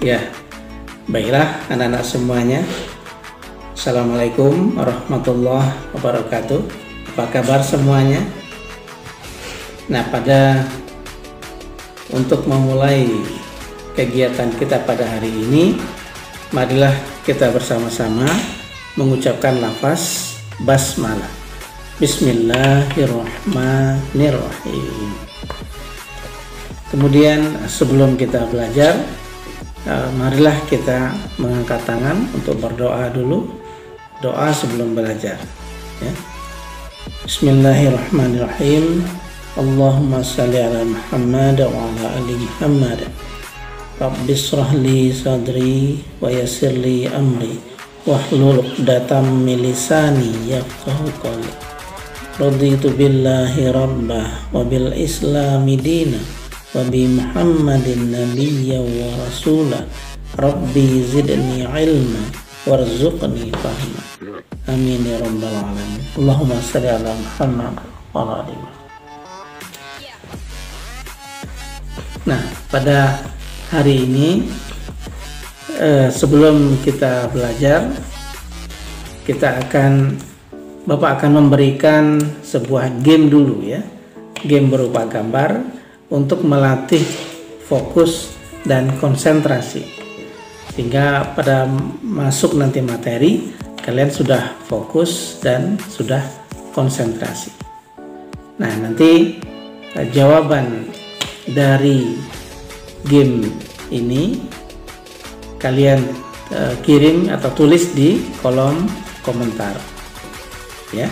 Ya, baiklah anak-anak semuanya. Assalamualaikum warahmatullahi wabarakatuh. Apa kabar semuanya? Nah, untuk memulai kegiatan kita pada hari ini, marilah kita bersama-sama mengucapkan lafaz basmalah. Bismillahirrahmanirrahim. Kemudian sebelum kita belajar, marilah kita mengangkat tangan untuk berdoa dulu. Doa sebelum belajar, ya. Bismillahirrahmanirrahim. Allahumma shalli ala Muhammad wa ala ali Muhammad. Rabbi shrah li sadri wa yassir li amri wahlul 'uqdatam min lisani yafqahu qawli. Raditu billahi rabbah wa bil islami dina wa bi Muhammadin nabiyya wa rasula. Rabbi zidni ilma warzuqni fahma. Amin ya rabbal alamin. Allahumma shalli ala Muhammad wa ala ali Muhammad. Nah, pada hari ini sebelum kita belajar, Bapak akan memberikan sebuah game dulu, ya. Game berupa gambar untuk melatih fokus dan konsentrasi, sehingga pada masuk nanti materi kalian sudah fokus dan sudah konsentrasi. Nah, nanti jawaban dari game ini kalian kirim atau tulis di kolom komentar, ya.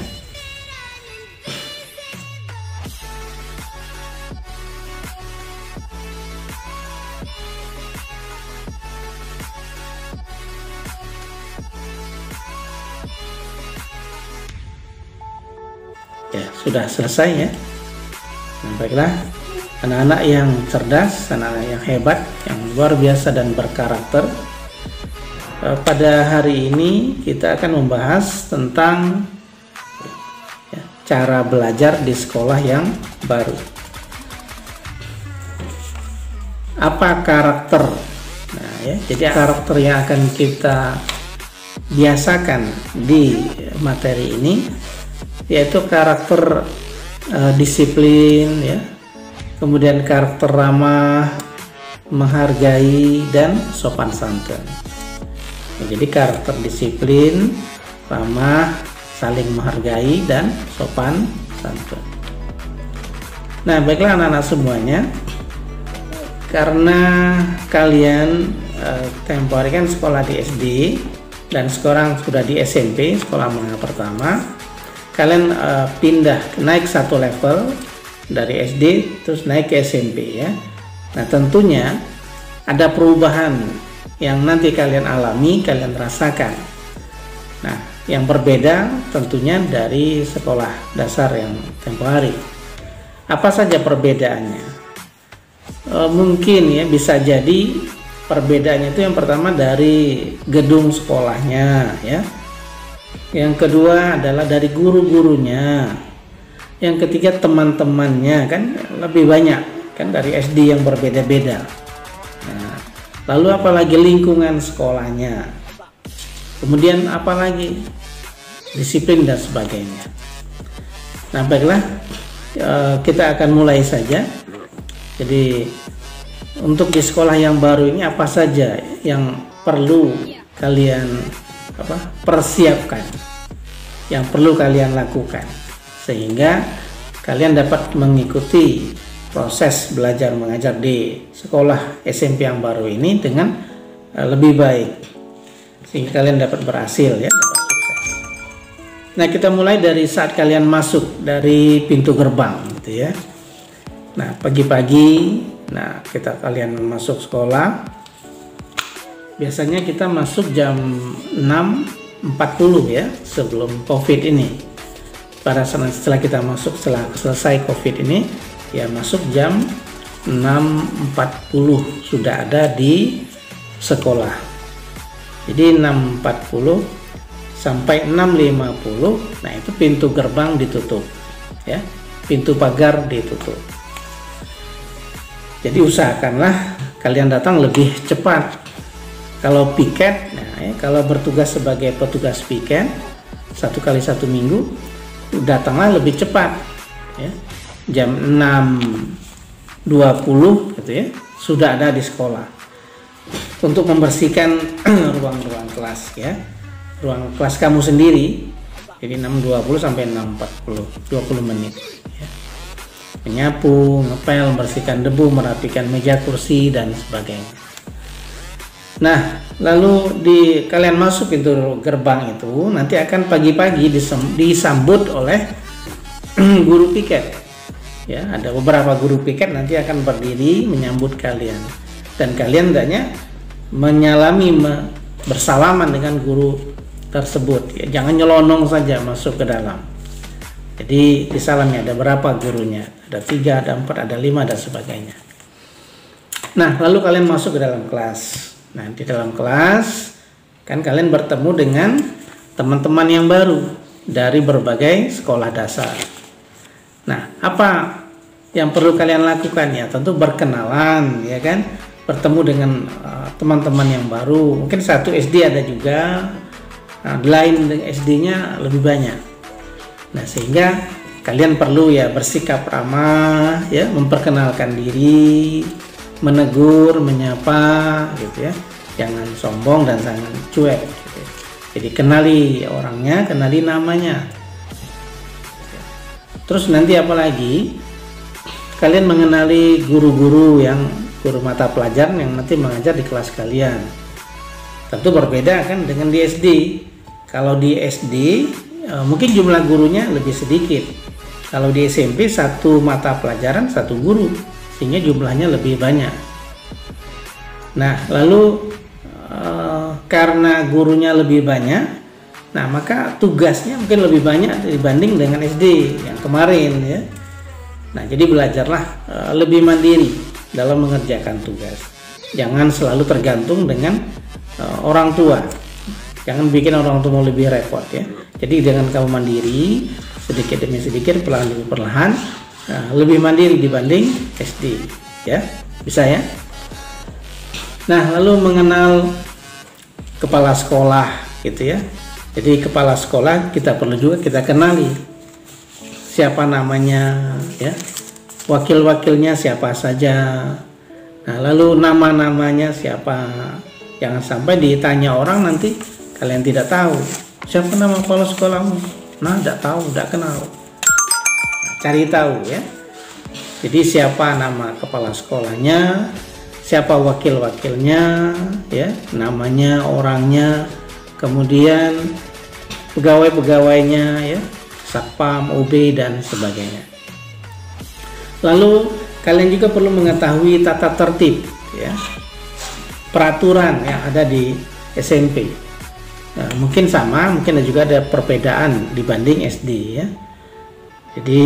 Ya, sudah selesai, ya. Nah, baiklah, anak-anak yang cerdas, anak-anak yang hebat, yang luar biasa dan berkarakter. Pada hari ini kita akan membahas tentang cara belajar di sekolah yang baru. Apa karakter? Nah, ya, jadi karakter yang akan kita biasakan di materi ini yaitu karakter disiplin, ya. Kemudian karakter ramah, menghargai, dan sopan santun. Jadi karakter disiplin, ramah, saling menghargai, dan sopan santun. Nah, baiklah anak-anak semuanya, karena kalian tempo hari kan sekolah di SD dan sekarang sudah di SMP, sekolah menengah pertama, kalian naik satu level dari SD terus naik ke SMP, ya. Nah, tentunya ada perubahan yang nanti kalian alami, kalian rasakan. Nah, yang berbeda tentunya dari sekolah dasar yang tempo hari. Apa saja perbedaannya? Mungkin, ya, bisa jadi perbedaannya itu yang pertama dari gedung sekolahnya, ya. Yang kedua adalah dari guru-gurunya. Yang ketiga teman-temannya, kan lebih banyak, kan dari SD yang berbeda-beda. Nah, lalu apalagi lingkungan sekolahnya. Kemudian apalagi disiplin dan sebagainya. Nah, baiklah, kita akan mulai saja. Jadi untuk di sekolah yang baru ini apa saja yang perlu kalian persiapkan, yang perlu kalian lakukan, sehingga kalian dapat mengikuti proses belajar mengajar di sekolah SMP yang baru ini dengan lebih baik, sehingga kalian dapat berhasil, ya, dapat sukses. Nah, kita mulai dari saat kalian masuk dari pintu gerbang, gitu, ya. Nah, pagi-pagi, kalian masuk sekolah. Biasanya kita masuk jam 6.40, ya, sebelum COVID ini. Setelah kita masuk, setelah selesai COVID ini, ya, masuk jam 6.40 sudah ada di sekolah. Jadi 6.40 sampai 6.50, nah itu pintu gerbang ditutup, ya, pintu pagar ditutup. Jadi usahakanlah kalian datang lebih cepat Kalau piket, nah ya, kalau bertugas sebagai petugas piket 1 kali 1 minggu, datanglah lebih cepat ya. Jam 6.20 gitu ya, sudah ada di sekolah untuk membersihkan ruang-ruang kelas ya, ruang kelas kamu sendiri. Jadi 6.20 sampai 6.40, 20 menit ya. Menyapu, ngepel, membersihkan debu, merapikan meja, kursi dan sebagainya. Nah, lalu kalian masuk pintu gerbang itu nanti akan pagi-pagi disambut oleh guru piket. Ya, ada beberapa guru piket nanti akan berdiri menyambut kalian, dan kalian hendaknya menyalami, bersalaman dengan guru tersebut. Ya, jangan nyelonong saja masuk ke dalam. Jadi disalami, ada berapa gurunya? Ada 3, ada 4, ada 5 dan sebagainya. Nah, lalu kalian masuk ke dalam kelas. Nah, di dalam kelas kan kalian bertemu dengan teman-teman yang baru dari berbagai sekolah dasar. Nah, apa yang perlu kalian lakukan ya? Tentu berkenalan ya kan, bertemu dengan teman-teman yang baru. Mungkin satu SD ada juga, lain SD-nya lebih banyak. Nah, sehingga kalian perlu ya bersikap ramah ya, memperkenalkan diri, menegur, menyapa gitu ya, jangan sombong dan jangan cuek gitu. Jadi kenali orangnya, kenali namanya. Terus nanti apalagi kalian mengenali guru-guru mata pelajaran yang nanti mengajar di kelas kalian. Tentu berbeda kan dengan di SD. Kalau di SD mungkin jumlah gurunya lebih sedikit. Kalau di SMP satu mata pelajaran satu guru, sehingga jumlahnya lebih banyak. Nah, lalu karena gurunya lebih banyak, nah maka tugasnya mungkin lebih banyak dibanding dengan SD yang kemarin ya. Nah, jadi belajarlah lebih mandiri dalam mengerjakan tugas. Jangan selalu tergantung dengan orang tua. Jangan bikin orang tua lebih repot ya. Jadi dengan kamu mandiri, sedikit demi sedikit, perlahan demi perlahan, lebih mandiri dibanding SD ya, bisa ya. Nah, lalu mengenal kepala sekolah gitu ya. Jadi kepala sekolah kita perlu juga kita kenali siapa namanya ya, wakil-wakilnya siapa saja. Nah, lalu nama-namanya siapa. Jangan sampai ditanya orang nanti kalian tidak tahu siapa nama kepala sekolahmu. Nah, tidak tahu, tidak kenal. Cari tahu ya. Jadi siapa nama kepala sekolahnya, siapa wakil-wakilnya ya, namanya, orangnya, kemudian pegawai-pegawainya ya, satpam, OB dan sebagainya. Lalu kalian juga perlu mengetahui tata tertib ya, peraturan yang ada di SMP. Nah, mungkin sama, mungkin juga ada perbedaan dibanding SD ya. Jadi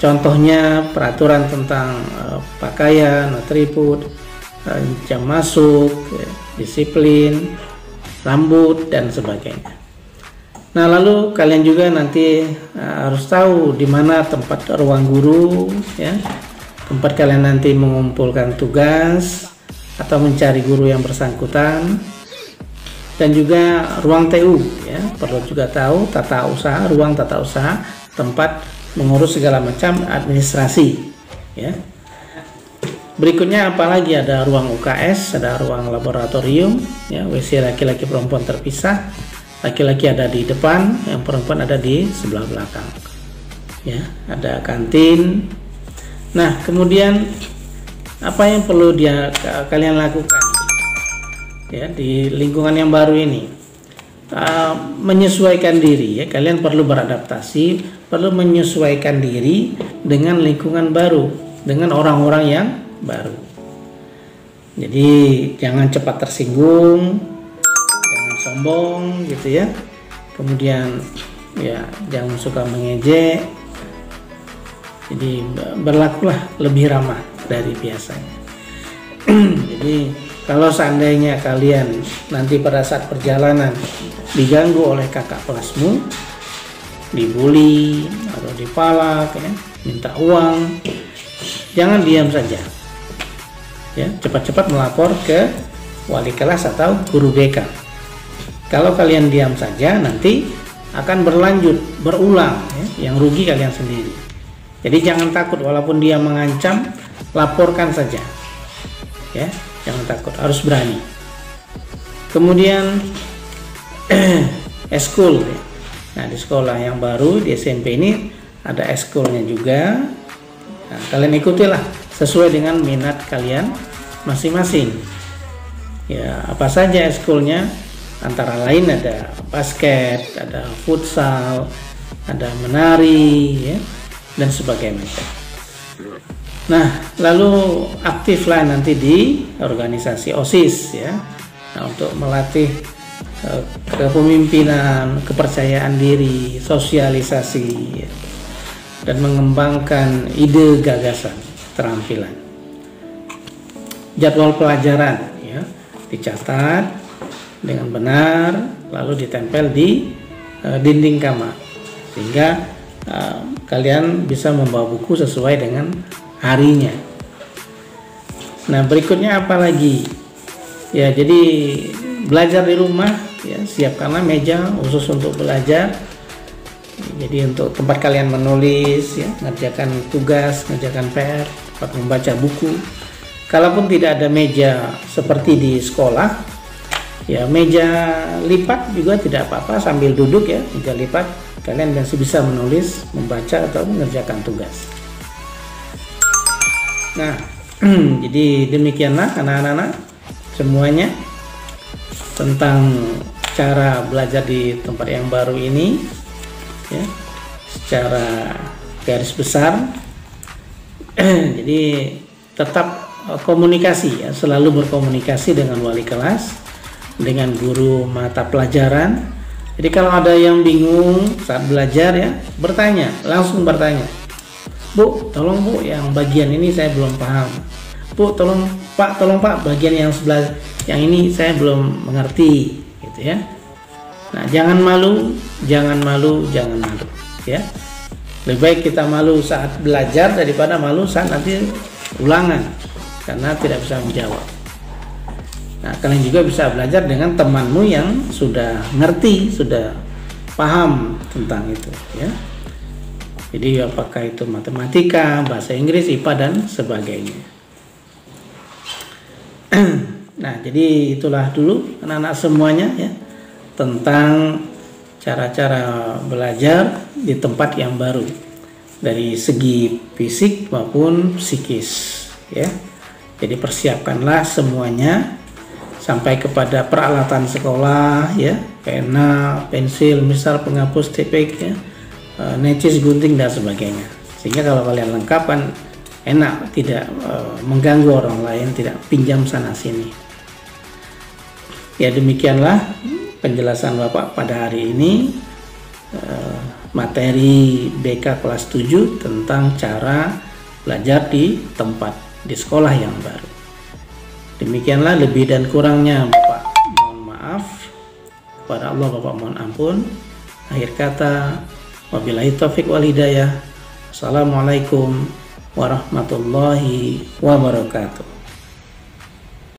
contohnya peraturan tentang pakaian, atribut, jam masuk, ya, disiplin, rambut dan sebagainya. Nah, lalu kalian juga nanti harus tahu di mana tempat ruang guru ya, tempat kalian nanti mengumpulkan tugas atau mencari guru yang bersangkutan, dan juga ruang TU ya, perlu juga tahu tata usaha, ruang tata usaha, tempat mengurus segala macam administrasi ya. Berikutnya apalagi, ada ruang UKS, ada ruang laboratorium ya, WC laki-laki perempuan terpisah, laki-laki ada di depan, yang perempuan ada di sebelah belakang ya, ada kantin. Nah, kemudian apa yang perlu kalian lakukan ya di lingkungan yang baru ini? Menyesuaikan diri ya, kalian perlu beradaptasi, perlu menyesuaikan diri dengan lingkungan baru, dengan orang-orang yang baru. Jadi jangan cepat tersinggung, jangan sombong gitu ya, kemudian ya jangan suka mengejek. Jadi berlakulah lebih ramah dari biasanya. Jadi kalau seandainya kalian nanti pada saat perjalanan diganggu oleh kakak kelasmu, dibully atau dipalak ya, minta uang, jangan diam saja ya, cepat-cepat melapor ke wali kelas atau guru BK. Kalau kalian diam saja, nanti akan berlanjut, berulang, ya. Yang rugi kalian sendiri. Jadi jangan takut, walaupun dia mengancam, laporkan saja, ya. Jangan takut, harus berani. Kemudian eskul, ya. Nah, di sekolah yang baru di SMP ini ada eskulnya juga. Nah, kalian ikutilah sesuai dengan minat kalian masing-masing. Ya, apa saja eskulnya? Antara lain ada basket, ada futsal, ada menari, ya, dan sebagainya. Nah, lalu aktiflah nanti di organisasi OSIS, ya. Nah, untuk melatih kepemimpinan, kepercayaan diri, sosialisasi, ya, dan mengembangkan ide, gagasan, keterampilan. Jadwal pelajaran, ya, dicatat dengan benar, lalu ditempel di dinding kamar, sehingga kalian bisa membawa buku sesuai dengan harinya. Nah, berikutnya apa lagi? Ya, jadi belajar di rumah, ya, siapkanlah meja khusus untuk belajar. Jadi untuk tempat kalian menulis, ya, ngerjakan tugas, ngerjakan PR, tempat membaca buku. Kalaupun tidak ada meja seperti di sekolah, ya, meja lipat juga tidak apa-apa, sambil duduk, ya, meja lipat, kalian masih bisa menulis, membaca, atau mengerjakan tugas. Nah, jadi demikianlah anak-anak semuanya tentang cara belajar di tempat yang baru ini, ya, secara garis besar. Jadi tetap komunikasi, ya, selalu berkomunikasi dengan wali kelas, dengan guru mata pelajaran. Jadi kalau ada yang bingung saat belajar, ya, bertanya, langsung bertanya. Bu, tolong Bu, yang bagian ini saya belum paham. Bu, tolong Pak, bagian yang sebelah yang ini saya belum mengerti, gitu, ya. Nah, jangan malu, ya. Lebih baik kita malu saat belajar daripada malu saat nanti ulangan karena tidak bisa menjawab. Nah, kalian juga bisa belajar dengan temanmu yang sudah ngerti, sudah paham tentang itu, ya. Jadi apakah itu matematika, bahasa Inggris, IPA, dan sebagainya. Nah, jadi itulah dulu anak-anak semuanya, ya, tentang cara-cara belajar di tempat yang baru dari segi fisik maupun psikis, ya. Jadi persiapkanlah semuanya sampai kepada peralatan sekolah, ya, pena, pensil, misal penghapus, tepek, ya, necis, gunting, dan sebagainya. Sehingga kalau kalian lengkap kan enak, tidak mengganggu orang lain, tidak pinjam sana sini. Ya, demikianlah penjelasan Bapak pada hari ini, materi BK kelas 7 tentang cara belajar di tempat di sekolah yang baru. Demikianlah, lebih dan kurangnya Bapak mohon maaf. Kepada Allah Bapak mohon ampun. Akhir kata, wabillahi taufiq wal hidayah. Assalamualaikum warahmatullahi wabarakatuh.